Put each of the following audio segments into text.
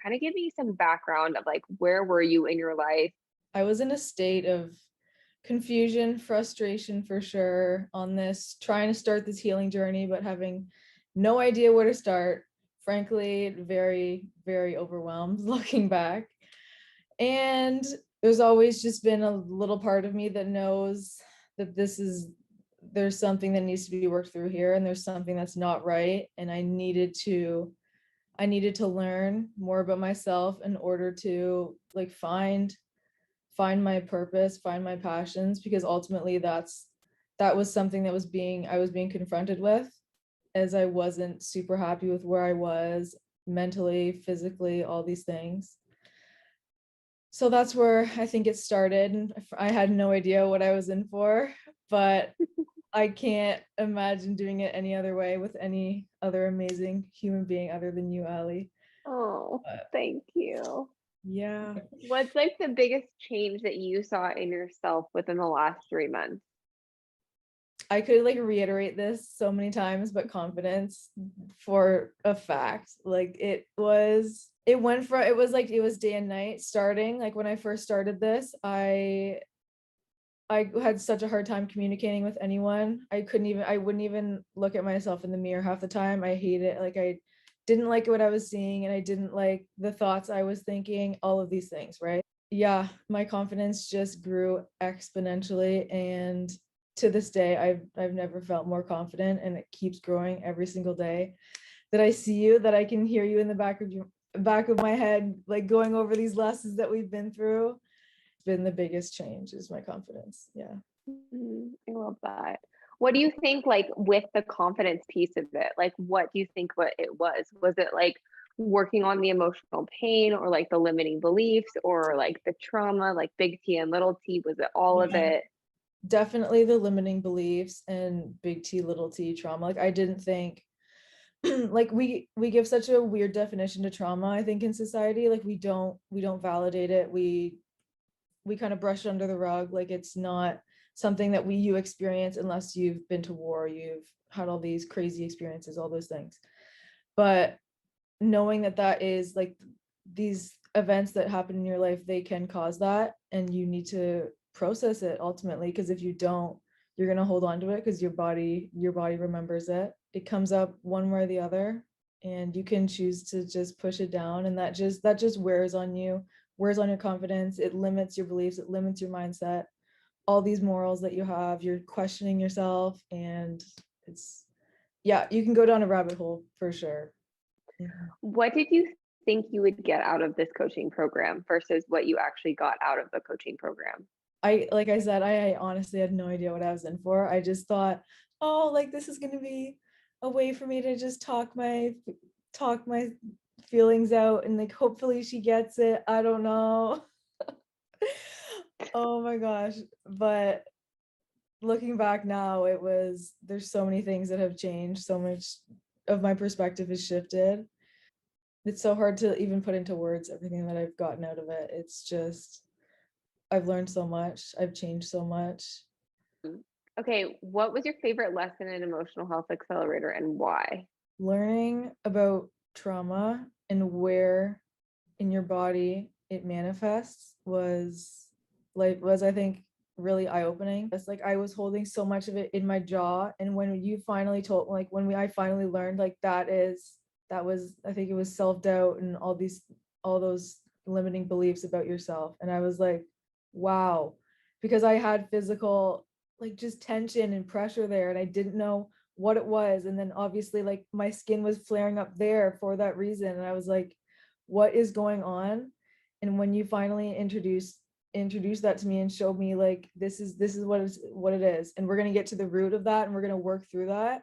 kind of give me some background of like, where were you in your life? I was in a state of confusion, frustration for sure on this, trying to start this healing journey, but having no idea where to start. Frankly, very, very overwhelmed looking back. And there's always just been a little part of me that knows that there's something that needs to be worked through here, and there's something that's not right. And I needed to learn more about myself in order to like find my purpose, find my passions, because ultimately that was something I was being confronted with, as I wasn't super happy with where I was mentally, physically, all these things. So that's where I think it started. And I had no idea what I was in for, but I can't imagine doing it any other way with any other amazing human being other than you, Ali. Oh, But thank you. yeah, What's like the biggest change that you saw in yourself within the last 3 months? I could like reiterate this so many times, but confidence for a fact. Like it was day and night starting. Like when I first started this, I had such a hard time communicating with anyone. I wouldn't even look at myself in the mirror half the time. I hate it. Like I didn't like what I was seeing, and I didn't like the thoughts I was thinking, all of these things, right? Yeah, my confidence just grew exponentially, and to this day I've never felt more confident, and it keeps growing every single day that I see you, that I can hear you in the back of my head, like going over these lessons that we've been through. It's been the biggest change is my confidence. Yeah. I love that. What do you think, like, with the confidence piece of it? Like, what do you think what it was? Was it like working on the emotional pain or like the limiting beliefs or like the trauma, like big T and little T? Was it all of Yeah. it? Definitely the limiting beliefs and big T little t trauma. Like I didn't think like we give such a weird definition to trauma, I think, in society. Like we don't validate it. We kind of brush it under the rug. Like it's not something that you experience unless you've been to war, you've had all these crazy experiences, all those things. But knowing that that is like these events that happen in your life, they can cause that, and you need to process it ultimately, because if you don't, you're going to hold on to it, because your body remembers it. It comes up one way or the other, and you can choose to just push it down, and that just wears on you, wears on your confidence. It limits your beliefs, it limits your mindset, all these morals that you have. You're questioning yourself, and it's, yeah, you can go down a rabbit hole for sure. Mhm. What did you think you would get out of this coaching program versus what you actually got out of the coaching program? Like I said, I honestly had no idea what I was in for. I just thought, oh, like this is gonna be a way for me to just talk my feelings out, and like hopefully she gets it. I don't know. Oh my gosh. But looking back now, there's so many things that have changed. So much of my perspective has shifted. It's so hard to even put into words everything that I've gotten out of it. It's just, I've learned so much. I've changed so much. Okay, what was your favorite lesson in Emotional Health Accelerator and why? Learning about trauma and where in your body it manifests was I think really eye-opening. It's like I was holding so much of it in my jaw, and when you finally told, like I finally learned, like that was, I think it was self-doubt and all those limiting beliefs about yourself, and I was like, wow, because I had physical, like just tension and pressure there, and I didn't know what it was. And then obviously like my skin was flaring up there for that reason, and I was like, what is going on? And when you finally introduced that to me and showed me like this is what it is, and we're going to get to the root of that, and we're going to work through that,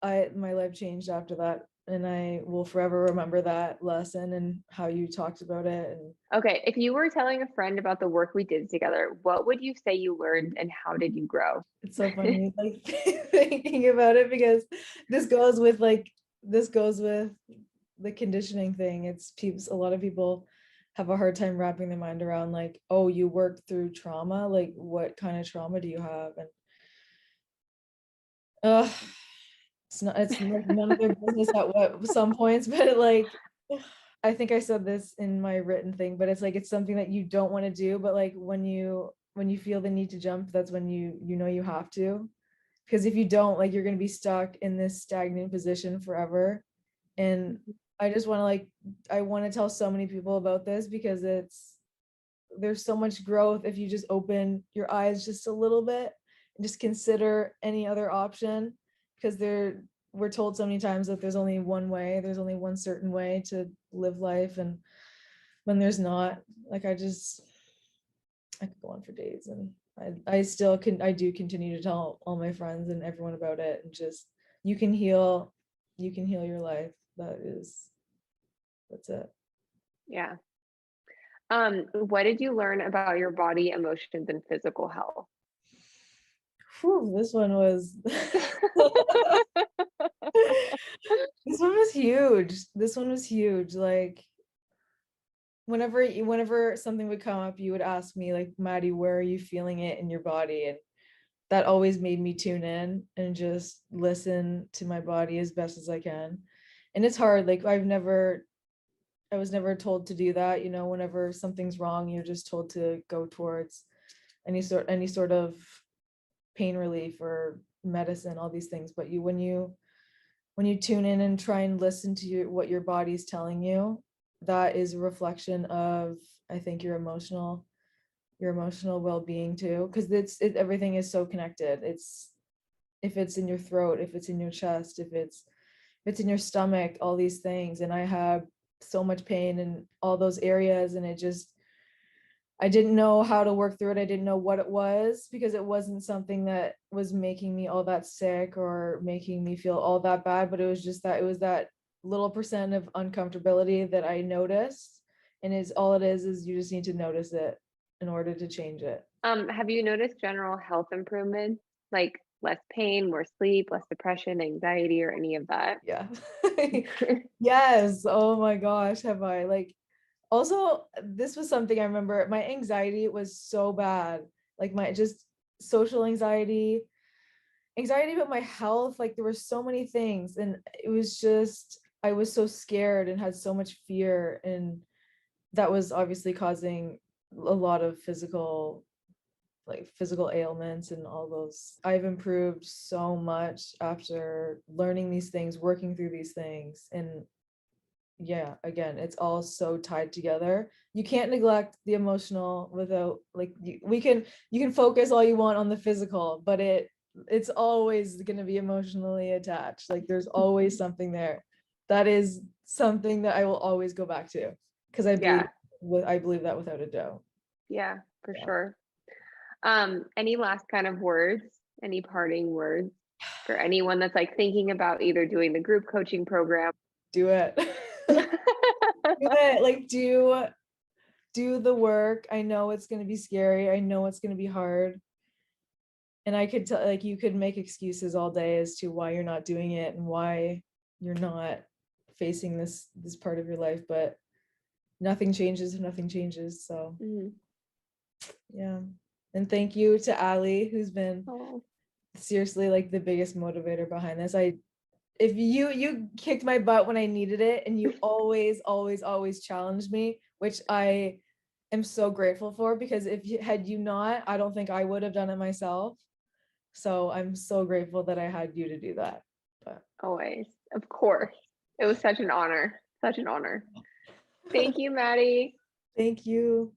I my life changed after that, and I will forever remember that lesson and how you talked about it. And Okay, if you were telling a friend about the work we did together, what would you say you learned and how did you grow? it's so funny like thinking about it, because this goes with like this goes with the conditioning thing. It's people, a lot of people have a hard time wrapping their mind around, like, oh, you worked through trauma, like what kind of trauma do you have? And uh it's not, it's like none of their business at what some points, but like I think I said this in my written thing, but it's like it's something that you don't want to do, but like when you feel the need to jump, that's when you know you have to. Because if you don't, like you're gonna be stuck in this stagnant position forever. And I just want to I want to tell so many people about this because there's so much growth if you just open your eyes just a little bit and just consider any other option, because we're told so many times that there's only one way, there's only one certain way to live life, and when there's not, like I could go on for days, and I still can, I do continue to tell all my friends and everyone about it, and just you can heal, you can heal your life. That's it. Yeah. What did you learn about your body, emotions, and physical health? Whew, this one was this one was huge. This one was huge. Like whenever something would come up, you would ask me like, Maddie, where are you feeling it in your body? And that always made me tune in and just listen to my body as best as I can. And it's hard. Like I was never told to do that. You know, whenever something's wrong, you're just told to go towards any sort of pain relief or medicine, all these things. But when you tune in and try and listen to what your body's telling you, that is a reflection of, I think, your emotional well-being too, because everything is so connected. It's if it's in your throat, if it's in your chest, if it's in your stomach, all these things. And I have so much pain in all those areas, and I didn't know how to work through it. I didn't know what it was, because it wasn't something that was making me all that sick or making me feel all that bad, but it was that little percent of uncomfortability that I noticed. And all it is you just need to notice it in order to change it. Have you noticed general health improvements, like less pain, more sleep, less depression, anxiety, or any of that? Yeah. Yes. Oh my gosh, have I? Like, also, this was something I remember. My anxiety was so bad. Like my just social anxiety about my health. Like there were so many things, and it was just I was so scared and had so much fear, and that was obviously causing a lot of physical ailments and all those. I've improved so much after learning these things, working through these things. And yeah, again, it's all so tied together. You can't neglect the emotional without, like, you can focus all you want on the physical, but it's always going to be emotionally attached. Like there's always something there. That is something that I will always go back to, because Yeah, I believe that without a doubt. yeah, for Yeah. sure. Any last kind of words, any parting words for anyone that's like thinking about either doing the group coaching program? Do it. Do it. Like do the work. I know it's going to be scary. I know it's going to be hard. And I could tell, like, you could make excuses all day as to why you're not doing it and why you're not facing this part of your life, but nothing changes if nothing changes. So Mhm. yeah. And thank you to Ali, who's been Oh, seriously like the biggest motivator behind this. If you kicked my butt when I needed it, and you always challenged me, which I am so grateful for, because had you not, I don't think I would have done it myself. So I'm so grateful that I had you to do that. But always, of course. It was such an honor, such an honor. Thank you, Maddie. thank you.